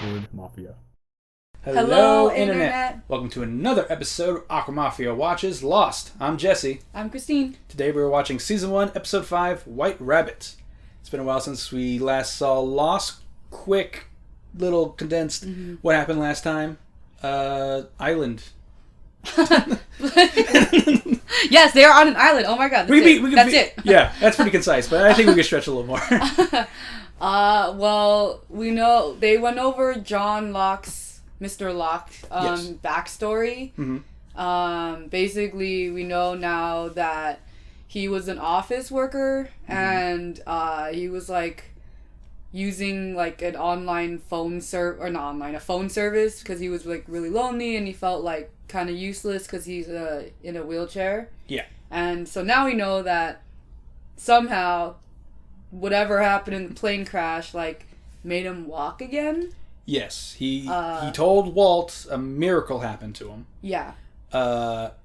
word Mafia. Hello, Internet. Welcome to another episode of Aqua Mafia Watches Lost. I'm Jesse. I'm Kristine. Today we're watching Season 1, Episode 5, White Rabbit. It's been a while since we last saw Lost. Quick, little condensed, what happened last time? Island. Yes, they are on an island. Oh my god, that's it. Yeah, that's pretty concise, but I think we can stretch a little more. Well, we know they went over John Locke's, Mr. Locke, backstory. Mm-hmm. Basically, we know now that he was an office worker, and he was like using like an online phone a phone service because he was like really lonely and he felt like kind of useless because he's in a wheelchair. Yeah. And so now we know that somehow whatever happened in the plane crash like made him walk again. Yes, he told Walt a miracle happened to him. Yeah.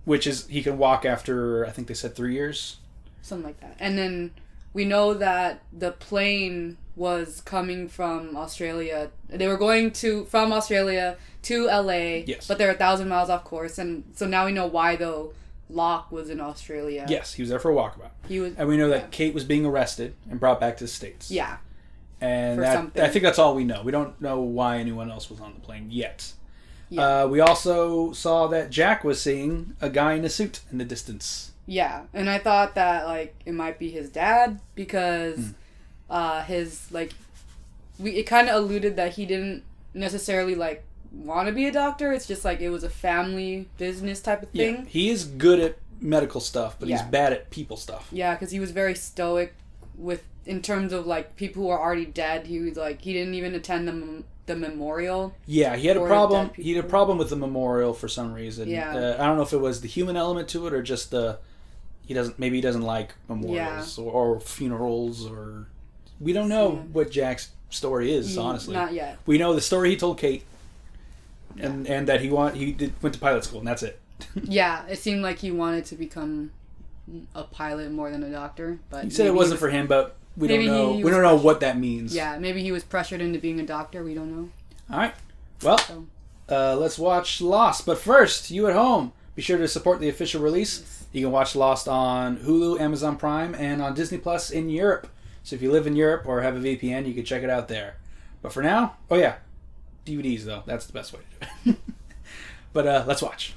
Which is he can walk after, I think they said 3 years. Something like that. And then we know that the plane was coming from Australia. They were going from Australia to LA. Yes. But they're 1,000 miles off course. And so now we know why, though, Locke was in Australia. Yes, he was there for a walkabout. And we know that Kate was being arrested and brought back to the States. Yeah. And I think that's all we know. We don't know why anyone else was on the plane yet. Yeah. We also saw that Jack was seeing a guy in a suit in the distance. Yeah, and I thought that like it might be his dad because it kind of alluded that he didn't necessarily like want to be a doctor. It's just like it was a family business type of thing. Yeah, he is good at medical stuff, but he's bad at people stuff. Yeah, because he was very stoic in terms of like people who are already dead. He was like he didn't even attend the memorial. Yeah, he had a problem. He had a problem with the memorial for some reason. Yeah, I don't know if it was the human element to it or just he doesn't like memorials or funerals or we don't know what Jack's story is, honestly. Not yet. We know the story he told Kate, and that he went to pilot school, and that's it. Yeah, it seemed like he wanted to become a pilot more than a doctor, but he said it wasn't for him, but we don't know. We don't know what that means. Yeah, maybe he was pressured into being a doctor. We don't know. All right. Well, let's watch Lost. But first, you at home, be sure to support the official release. You can watch Lost on Hulu, Amazon Prime, and on Disney Plus in Europe. So if you live in Europe or have a VPN, you can check it out there. But for now, DVDs though. That's the best way to do it. But let's watch.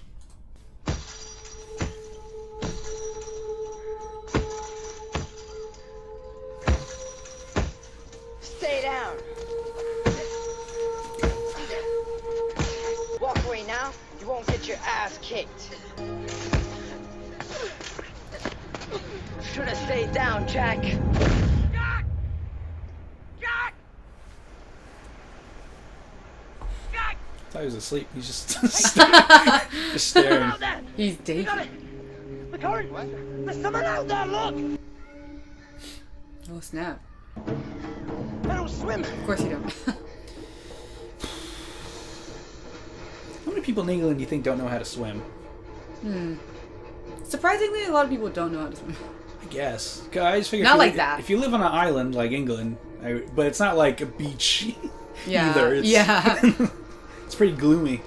Stay down. Walk away now. You won't get your ass kicked. Should have stayed down, Jack. Jack! Jack! Jack! I thought he was asleep. He's just staring. He's daydreaming. Look, hurry! There's someone out there, look! Oh, snap. I don't swim. Of course you don't. How many people in England do you think don't know how to swim? Surprisingly, a lot of people don't know how to swim. I guess. I just figure not like that. If you live on an island like England, but it's not like a beach either. It's pretty gloomy.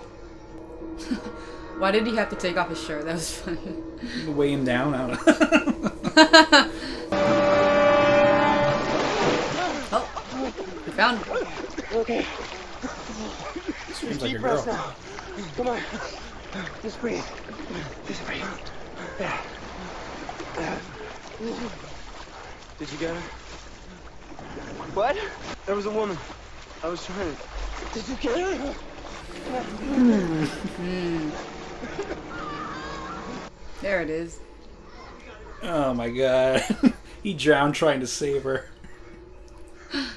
Why did he have to take off his shirt? That was funny. Weigh him down. I don't know. Oh, we found him. Okay. Seems like a girl. Now. Come on. Just breathe. Just breathe. Yeah. Did you get her? What? There was a woman. I was trying to... Did you get her? There it is. Oh my god. He drowned trying to save her. He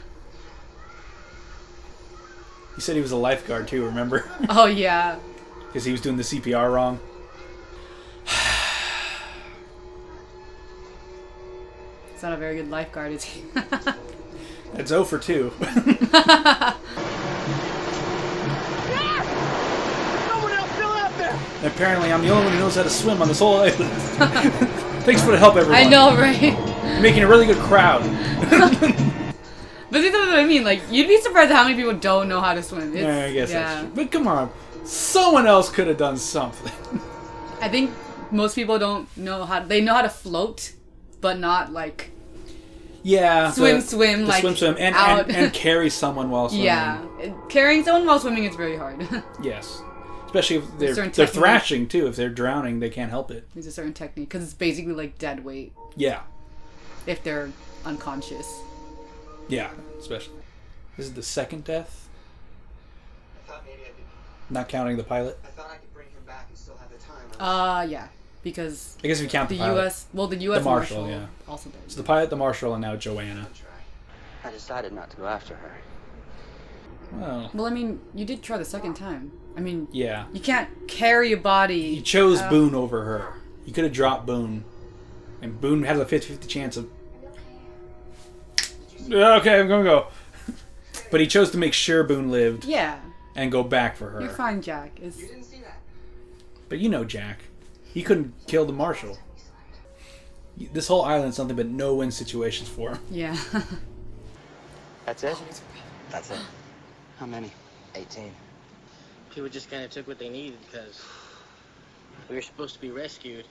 said he was a lifeguard too, remember? Oh yeah. Because he was doing the CPR wrong. It's not a very good lifeguard, is he? It's 0 for 2. And apparently I'm the only one who knows how to swim on this whole island. Thanks for the help, everyone. I know, right? You're making a really good crowd. But see, that's what I mean. Like, you'd be surprised how many people don't know how to swim. It's, Yeah, I guess that's true. But come on, someone else could have done something. I think most people don't know how. They know how to float, but not like. Yeah. Swim, like swim, and carry someone while swimming. Yeah, carrying someone while swimming is very hard. Yes. Especially if they're technique. thrashing too. If they're drowning, they can't help it. There's a certain technique because it's basically like dead weight. Yeah. If they're unconscious. Yeah, especially. This is the second death. I thought maybe I could. Not counting the pilot. I thought I could bring him back and still have the time. Yeah, because I guess if you count the pilot. U.S. Well, the U.S. The Marshal, yeah. Also died. So the pilot, the Marshal, and now Joanna. I decided not to go after her. Well, I mean, you did try the second time. I mean, yeah. You can't carry a body. He chose Boone over her. He could have dropped Boone. And Boone had a 50-50 chance of... Okay, I'm gonna go. But he chose to make sure Boone lived. Yeah. And go back for her. You're fine, Jack. You didn't see that. But you know Jack. He couldn't kill the Marshal. This whole island's nothing but no-win situations for him. Yeah. That's it? That's it. How many? 18. People just kind of took what they needed because we were supposed to be rescued.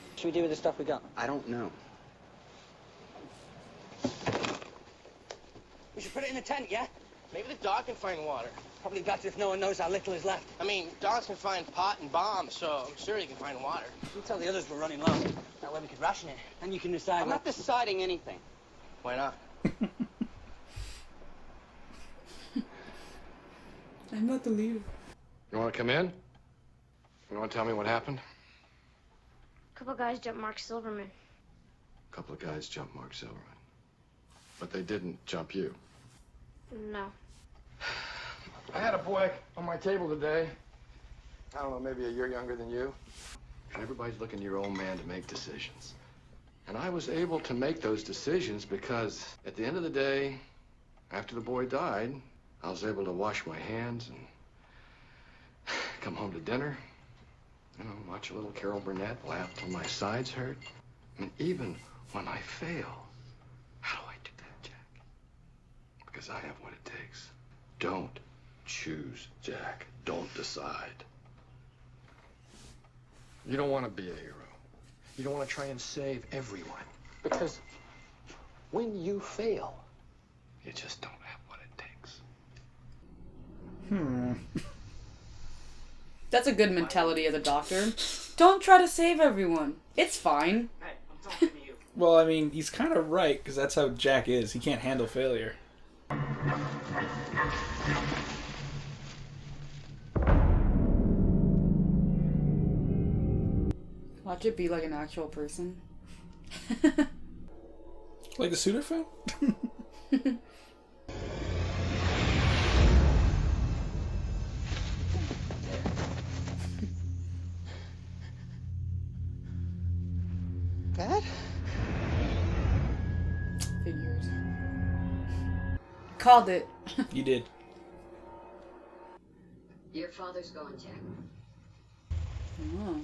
What should we do with the stuff we got? I don't know. We should put it in a tent, yeah? Maybe the dog can find water. Probably better if no one knows how little is left. I mean, dogs can find pot and bombs, so I'm sure he can find water. You tell the others we're running low. That way we could ration it. Then you can decide. I'm not deciding anything. Why not? I'm not the leader. You want to come in? You want to tell me what happened? A couple guys jumped Mark Silverman. A couple of guys jumped Mark Silverman. But they didn't jump you. No. I had a boy on my table today. I don't know, maybe a year younger than you. And everybody's looking to your old man to make decisions. And I was able to make those decisions because at the end of the day, after the boy died, I was able to wash my hands and come home to dinner, you know, watch a little Carol Burnett, laugh till my sides hurt. And even when I fail, how do I do that, Jack? Because I have what it takes. Don't choose, Jack. Don't decide. You don't want to be a hero. You don't want to try and save everyone. Because when you fail, you just don't have what it takes. That's a good mentality as a doctor. Don't try to save everyone. It's fine. Hey, I'm talking to you. Well, I mean, he's kind of right, because that's how Jack is. He can't handle failure. Watch it be like an actual person. Like the Sudafed? Dad? Figured. Called it. You did. Your father's gone, Jack. Oh,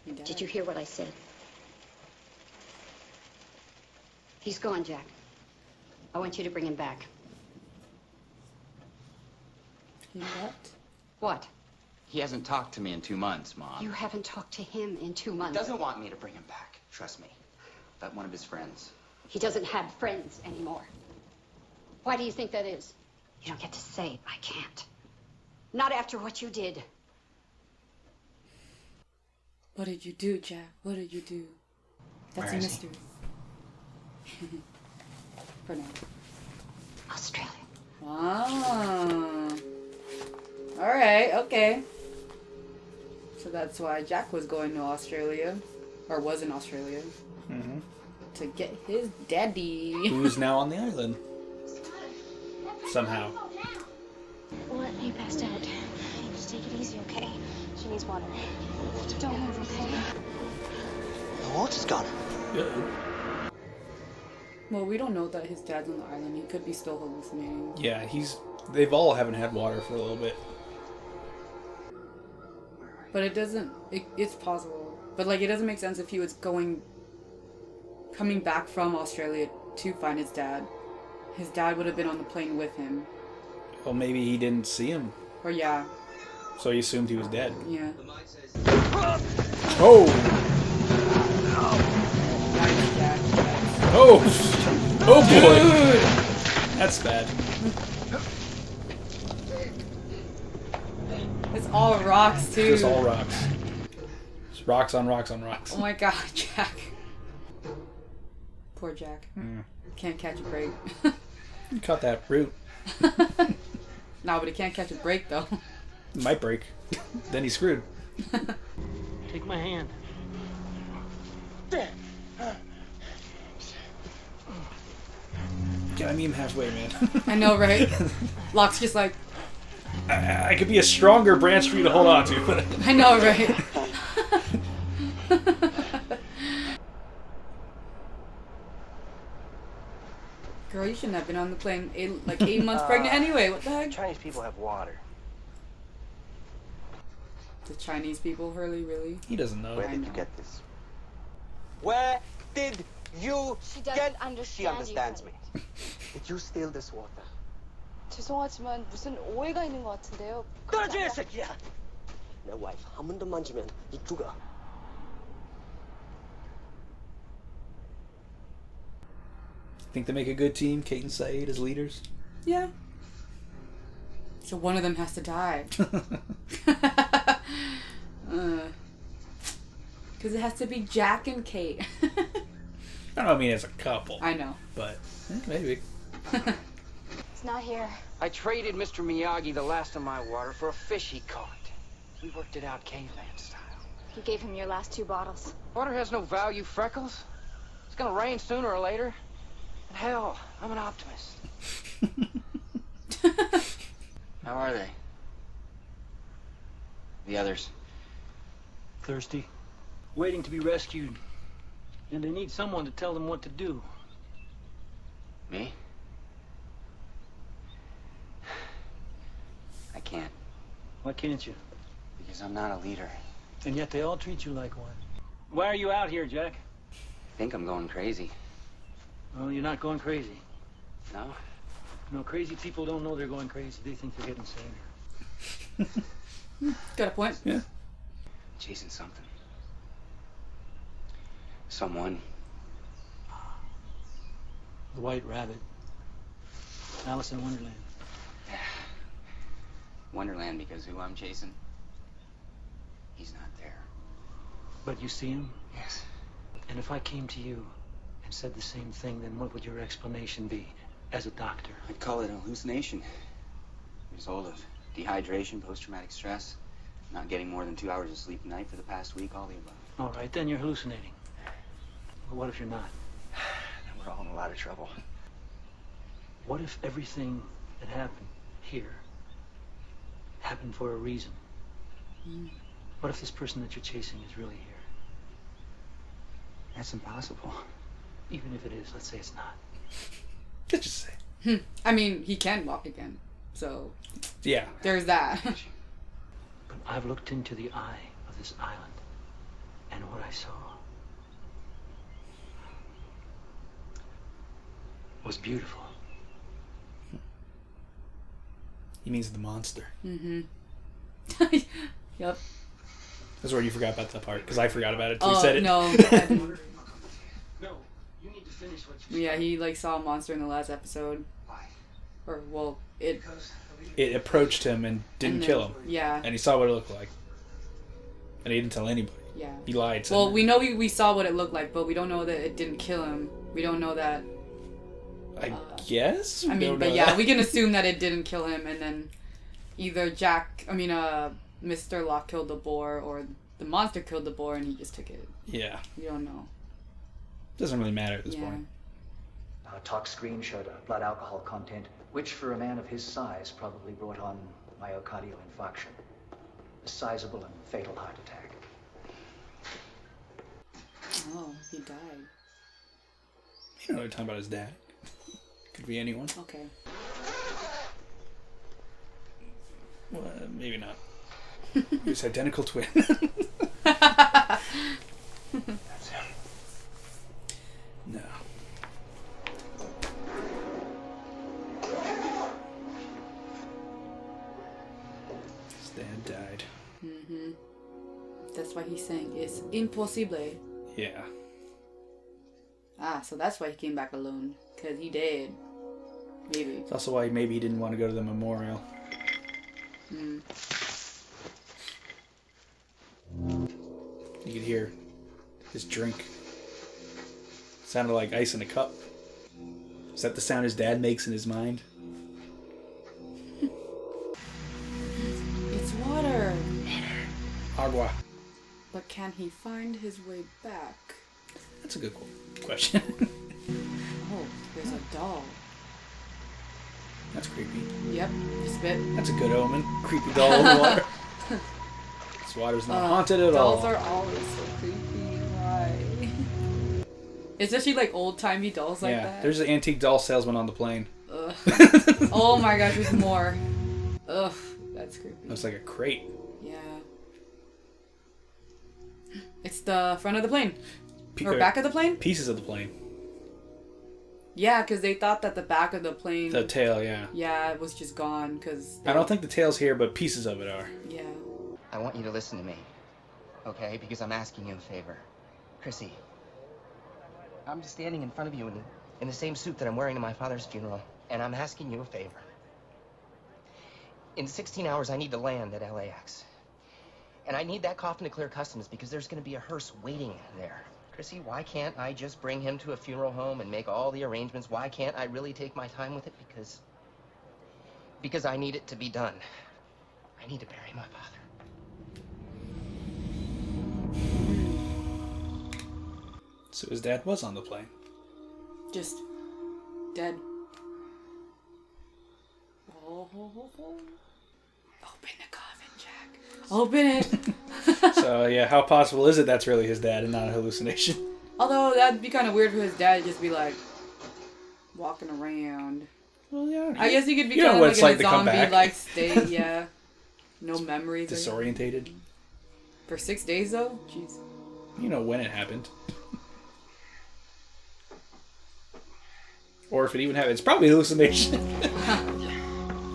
he died. Did you hear what I said? He's gone, Jack. I want you to bring him back. He left? What? He hasn't talked to me in 2 months, Mom. You haven't talked to him in 2 months. He doesn't want me to bring him back. Trust me. But one of his friends. He doesn't have friends anymore. Why do you think that is? You don't get to say I can't. Not after what you did. What did you do, Jack? What did you do? That's Where a is mystery. For now. Australia. Wow. Alright, okay. So that's why Jack was going to Australia. Or was in Australia. Mm-hmm. To get his daddy. Who's now on the island. Somehow. What? He passed out. Just take it easy, okay? She needs water. Don't move, okay? The water's gone. Well, we don't know that his dad's on the island. He could be still hallucinating. Yeah, they've all haven't had water for a little bit. But it doesn't... It's possible. But, like, it doesn't make sense if he was coming back from Australia to find his dad. his dad would have been on the plane with him. Well, maybe he didn't see him, Or yeah. so he assumed he was dead. Yeah. Oh! Yikes, Jack. Yikes. Oh! Oh boy! Dude! That's bad. It's all rocks, too. Just all rocks. Just rocks on rocks on rocks. Oh my god, Jack. Poor Jack. Mm. Can't catch a break. You caught that root. No, but he can't catch a break, though. It might break. Then he's screwed. Take my hand. Gotta meet him halfway, man. I know, right? Locke's just like... I could be a stronger branch for you to hold on to. But I know, right? Girl, you shouldn't have been on the plane 8 months pregnant anyway. What the heck? Chinese people have water. The Chinese people, Hurley, really? he doesn't know. Where did you get this? Where did you She get... doesn't understand She understands you. me. Did you steal this water? 죄송하지만 무슨 오해가 있는 것 같은데요. 떨어져, 이 새끼야! 내 와이프 한 번 더 만지면 이 죽어. Think they make a good team, Kate and Saeed as leaders? Yeah. So one of them has to die. Because it has to be Jack and Kate. I don't mean as a couple. I know. But maybe. It's not here. I traded Mr. Miyagi the last of my water for a fish he caught. We worked it out caveman style. You gave him your last 2 bottles. Water has no value, Freckles. It's gonna rain sooner or later. And hell, I'm an optimist. How are they? The others? Thirsty. Waiting to be rescued. And they need someone to tell them what to do. Me? I can't. Why can't you? Because I'm not a leader. And yet they all treat you like one. Why are you out here, Jack? I think I'm going crazy. Well, you're not going crazy. No? No, crazy people don't know they're going crazy. They think they're getting saner. Got a point. Yeah. Chasing something. Someone. The White Rabbit. Alice in Wonderland. Wonderland, because who I'm chasing, he's not there. But you see him? Yes. And if I came to you and said the same thing, then what would your explanation be as a doctor? I'd call it a hallucination. Result of dehydration, post-traumatic stress, not getting more than 2 hours of sleep a night for the past week, all the above. All right, then you're hallucinating. But what if you're not? Then we're all in a lot of trouble. What if everything that happened here happened for a reason? What if this person that you're chasing is really here? That's impossible. Even if it is, let's say it's not. Let's just say. I mean, he can walk again. So, Yeah. there's that. But I've looked into the eye of this island, and what I saw was beautiful. He means the monster. Mm-hmm. Yep. That's where you forgot about that part, because I forgot about it till Oh, you said it. no. I didn't. No, you need to finish what you Yeah, he saw a monster in the last episode. Why? Or, well, it... It approached him and didn't and then- kill him. Yeah. And he saw what it looked like. And he didn't tell anybody. Yeah. He lied to Well, him. we know we saw what it looked like, but we don't know that it didn't kill him. We don't know that... I guess? I We mean, don't but know yeah, that. we can assume that it didn't kill him, and then either Mr. Locke killed the boar, or the monster killed the boar, and he just took it. Yeah. We don't know. Doesn't really matter at this Yeah. point. A tox screen showed a blood alcohol content, which for a man of his size probably brought on myocardial infarction. A sizable and fatal heart attack. Oh, he died. You know, they're talking about his dad. Could be anyone. Okay. Well, maybe not. His identical twin. That's him. No. His dad died. Mm-hmm. That's why he's saying it's impossible. Yeah. Ah, so that's why he came back alone. Because he did. Maybe. It's also why maybe he didn't want to go to the memorial. Mm. You could hear his drink. Sounded like ice in a cup. Is that the sound his dad makes in his mind? It's water. Agua. But can he find his way back? That's a good question. Oh, there's a doll. That's creepy. Yep, spit. That's a good omen. Creepy doll in the water. This water's not haunted at all. Dolls are always so creepy. Why? Especially like old-timey dolls like that. Yeah, there's an antique doll salesman on the plane. Ugh. Oh my gosh, there's more. Ugh, that's creepy. Looks like a crate. Yeah. It's the front of the plane. Or back of the plane? Pieces of the plane. Yeah, because they thought that the back of the plane... The tail, yeah. Yeah, it was just gone because... I don't think the tail's here, but pieces of it are. Yeah. I want you to listen to me, okay? Because I'm asking you a favor. Chrissy, I'm just standing in front of you in the same suit that I'm wearing to my father's funeral, and I'm asking you a favor. In 16 hours, I need to land at LAX. And I need that coffin to clear customs because there's going to be a hearse waiting there. Chrissy, why can't I just bring him to a funeral home and make all the arrangements? Why can't I really take my time with it? Because I need it to be done. I need to bury my father. So his dad was on the plane. Just dead. Open the coffin, Jack. Open it. So yeah, how possible is it that's really his dad and not a hallucination? Although that'd be kind of weird for his dad to just be like walking around. Well, yeah. I guess he could be kind of like in a zombie-like state. Yeah. No memories. Disorientated. For 6 days though? Jeez. You know when it happened. Or if it even happened. It's probably a hallucination.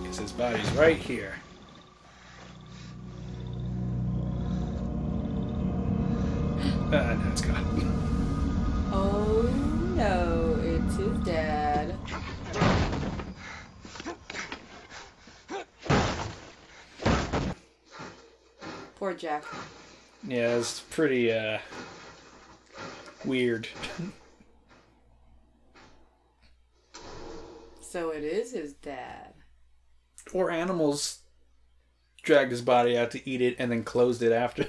Because his body's right here. No, it's gone. Oh no, it's his dad. Poor Jack. Yeah, it's pretty weird. So it is his dad. Or animals dragged his body out to eat it and then closed it after.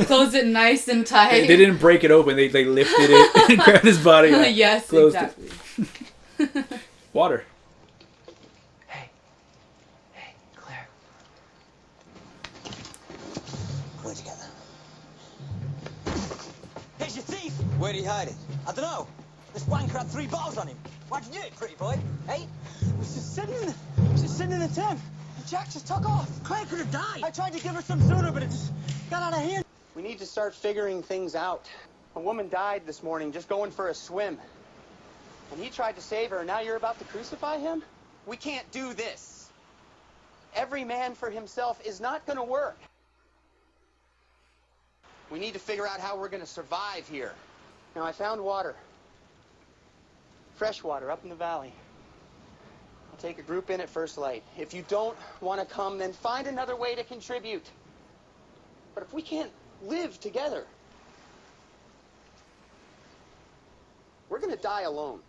Closed it nice and tight. They didn't break it open. They lifted it and grabbed his body out. Yes, closed exactly. It. Water. Hey, Claire. Where'd you get that? Here's your thief! Where'd he hide it? I don't know. This wanker had 3 bottles on him. Why'd you do it, pretty boy? Hey? I was just sitting in the tent. And Jack just took off. Claire could have died. I tried to give her some sooner, but it just got out of hand. We need to start figuring things out. A woman died this morning just going for a swim. And he tried to save her, and now you're about to crucify him? We can't do this. Every man for himself is not going to work. We need to figure out how we're going to survive here. Now, I found water. Fresh water up in the valley. I'll take a group in at first light. If you don't want to come, then find another way to contribute. But if we can't live together, we're going to die alone.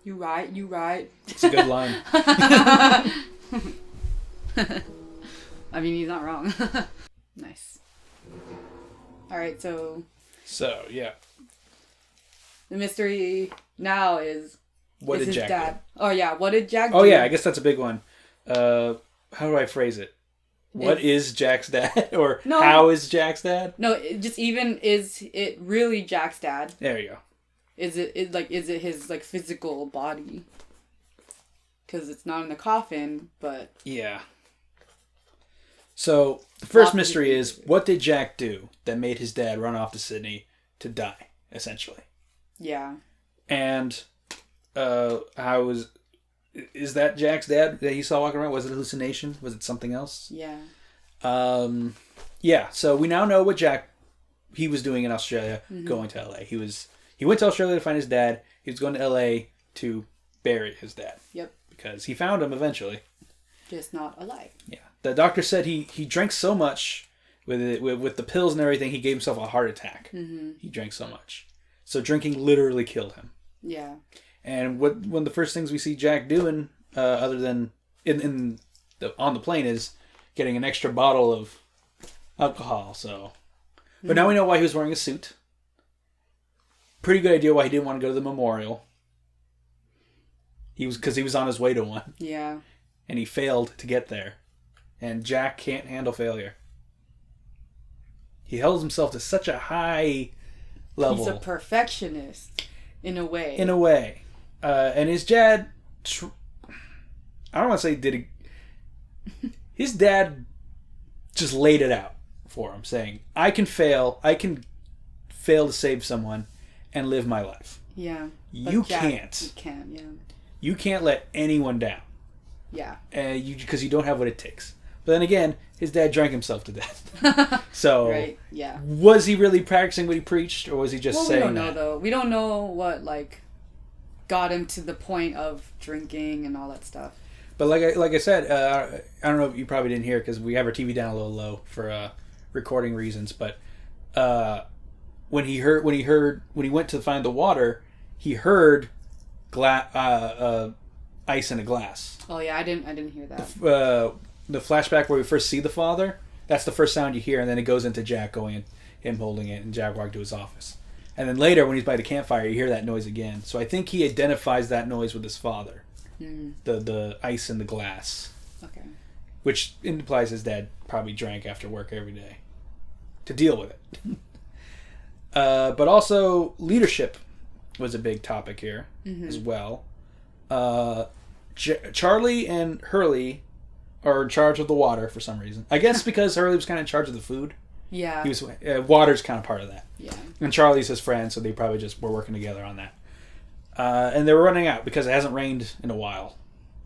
You right. It's a good line. I mean, he's not wrong. Nice. Alright, so, yeah. The mystery now is what did his Jack dad. do? Oh yeah, what did Jack do? Oh yeah, I guess that's a big one. How do I phrase it? What is Jack's dad? Or how is Jack's dad? No, just even, is it really Jack's dad? There you go. Is it his like physical body? Because it's not in the coffin, but yeah. So the first mystery is, what did Jack do that made his dad run off to Sydney to die, essentially? Yeah. And how was is that Jack's dad that he saw walking around? Was it a hallucination? Was it something else? Yeah. Yeah. So we now know what he was doing in Australia, going to LA. He went to Australia to find his dad. He was going to LA to bury his dad. Yep. Because he found him eventually. Just not alive. Yeah. The doctor said he drank so much with the pills and everything, he gave himself a heart attack. He drank so much. So drinking literally killed him. Yeah. And one of the first things we see Jack doing, other than on the plane, is getting an extra bottle of alcohol. So, but now we know why he was wearing a suit. Pretty good idea why he didn't want to go to the memorial. Because he was on his way to one. Yeah. And he failed to get there. And Jack can't handle failure. He held himself to such a high level. He's a perfectionist, in a way. In a way. And his dad... I don't want to say did he... His dad just laid it out for him, saying, I can fail to save someone and live my life. Yeah. You can't. You can, yeah. You can't let anyone down. Yeah. Because you don't have what it takes. But then again, his dad drank himself to death. So, right, yeah. Was he really practicing what he preached, or was he just saying that? We don't know, though. We don't know what, got him to the point of drinking and all that stuff. But like I said, I don't know if you probably didn't hear, because we have our TV down a little low for recording reasons, but when he went to find the water, he heard ice in a glass. Oh yeah, I didn't hear that. The flashback where we first see the father, that's the first sound you hear, and then it goes into Jack going and him holding it, and Jack walking to his office. And then later, when he's by the campfire, you hear that noise again. So I think he identifies that noise with his father. The ice in the glass. Okay. Which implies his dad probably drank after work every day to deal with it. But also, leadership was a big topic here as well. Charlie and Hurley are in charge of the water for some reason. I guess because Hurley was kind of in charge of the food. Yeah. He was water's kind of part of that. Yeah. And Charlie's his friend, so they probably just were working together on that. And they were running out because it hasn't rained in a while.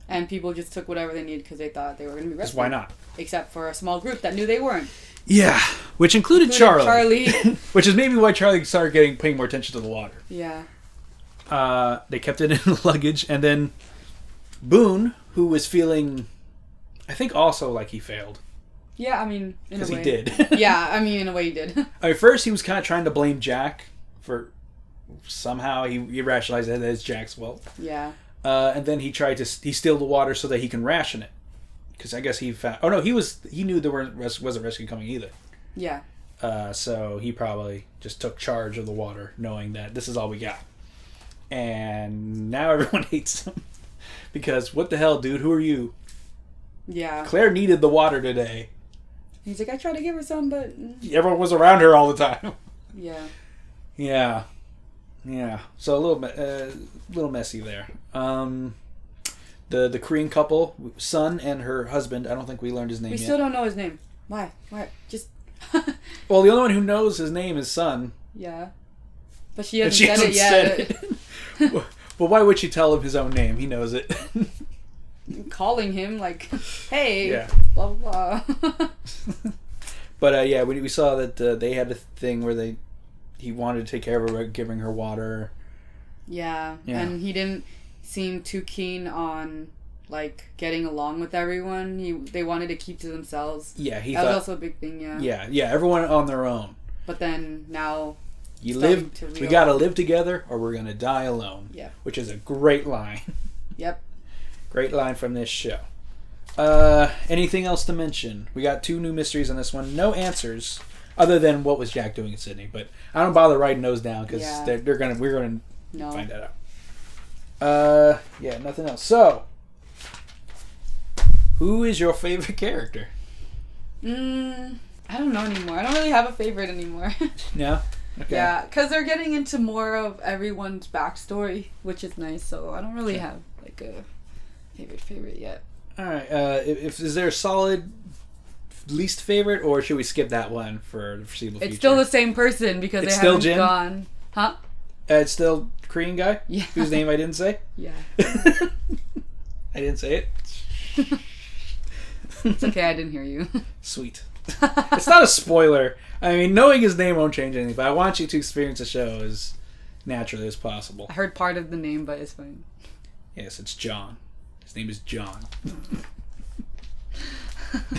And people just took whatever they needed because they thought they were going to be rescued. Why not? Except for a small group that knew they weren't. Yeah, which included Charlie. Which is maybe why Charlie started paying more attention to the water. Yeah. They kept it in the luggage, and then Boone, who was feeling, I think, also like he failed. Yeah, I mean, in a way. Because he did. Yeah, I mean, in a way he did. At first, he was kind of trying to blame Jack for somehow he rationalized that it's Jack's fault. Yeah. And then he tried to steal the water so that he can ration it. Because I guess he found... Oh, no, he knew there wasn't rescue coming either. Yeah. So he probably just took charge of the water, knowing that this is all we got. And now everyone hates him. Because, what the hell, dude? Who are you? Yeah. Claire needed the water today. He's like, I tried to give her some, but... Everyone was around her all the time. Yeah. Yeah. Yeah. So a little messy there. The Korean couple, son and her husband, I don't think we learned his name yet. We still don't know his name. Why? Just... Well, the only one who knows his name is Son. Yeah. But she hasn't said it yet. But why would she tell him his own name? He knows it. Calling him like, hey, yeah. blah, blah, blah. But yeah, we saw that they had a thing where he wanted to take care of her, giving her water. Yeah, and he didn't seem too keen on getting along with everyone. They wanted to keep to themselves. Yeah, that was also a big thing. Yeah. Yeah, everyone on their own. But then now, we gotta live together, or we're gonna die alone. Yeah, which is a great line. Yep. Great line from this show. Anything else to mention? We got 2 new mysteries on this one. No answers other than what was Jack doing in Sydney. But I don't bother writing those down because we're gonna find that out. Yeah, nothing else. So, who is your favorite character? I don't know anymore. I don't really have a favorite anymore. No? Okay. Yeah, because they're getting into more of everyone's backstory, which is nice. So I don't really have a favorite yet. All right. Is there a solid least favorite, or should we skip that one for the foreseeable future? It's still the same person because it's they haven't Jim? gone. Huh? It's still Korean guy? Yeah. Whose name I didn't say? Yeah. didn't say it. It's okay, I didn't hear you. Sweet. It's not a spoiler. I mean, knowing his name won't change anything, but I want you to experience the show as naturally as possible. I heard part of the name, but it's fine. Yes, it's John. His name is John.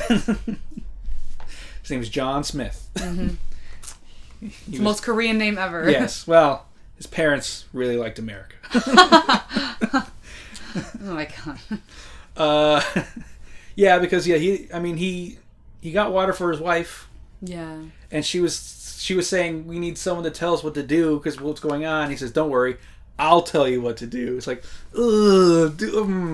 His name is John Smith. Mm-hmm. It's the most Korean name ever. Yes, well, his parents really liked America. Oh my god. Yeah, because he got water for his wife. Yeah. And she was saying, we need someone to tell us what to do because what's going on. He says, don't worry, I'll tell you what to do. It's like, ugh.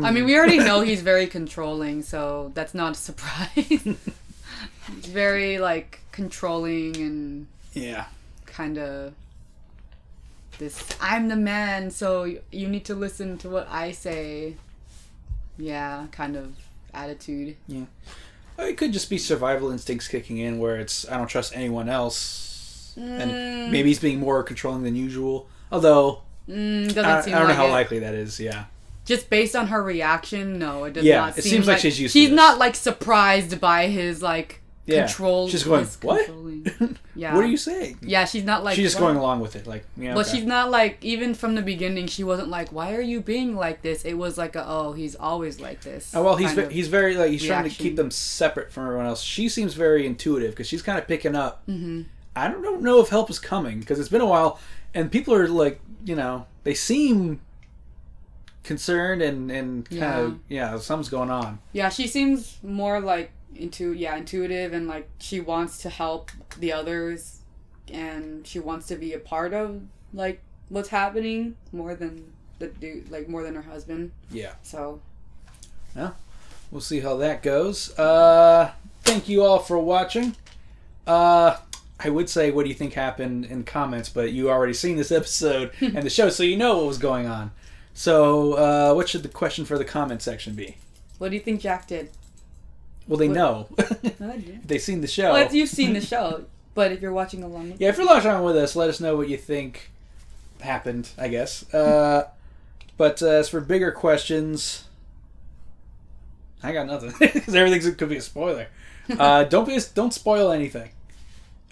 I mean, we already know he's very controlling, so that's not a surprise. He's very, like, controlling and... Yeah. Kind of... This, I'm the man, so you need to listen to what I say. Yeah, kind of attitude. Yeah. It could just be survival instincts kicking in where it's, I don't trust anyone else. And maybe he's being more controlling than usual. Although, I don't know how likely that is, yeah. Just based on her reaction, no, it does not seem it seems like she's used to She's this. not, like, surprised by his, like, control. She's going, what? Yeah. What are you saying? Yeah, she's not like... She's just going along with it. Like, yeah, But she's not like, even from the beginning, she wasn't like, why are you being like this? It was like, he's always like this. Oh, well, he's very, like, he's trying to keep them separate from everyone else. She seems very intuitive because she's kind of picking up. Mm-hmm. I don't know if help is coming because it's been a while and people are like, they seem concerned and kind of, something's going on. Yeah, she seems more like intuitive and like she wants to help the others and she wants to be a part of like what's happening more than the dude, like more than her husband. Yeah. So yeah, we'll see how that goes. Thank you all for watching. I would say what do you think happened in comments, but you already seen this episode and the show, so you know what was going on. So what should the question for the comment section be? What do you think Jack did? Well, they know. They've seen the show. Well, you've seen the show, but if you're watching along with if you're watching along with us, let us know what you think happened, I guess. But as for bigger questions, I got nothing. Because everything could be a spoiler. Don't spoil anything.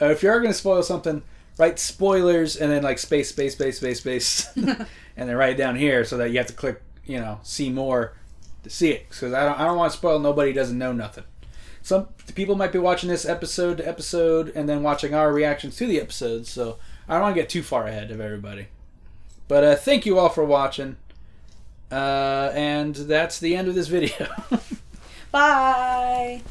If you are going to spoil something, write spoilers and then like space, and then write it down here so that you have to click, see more to see it, because I don't want to spoil nobody who doesn't know nothing. Some people might be watching this episode to episode and then watching our reactions to the episodes, so I don't want to get too far ahead of everybody. But thank you all for watching, and that's the end of this video. Bye!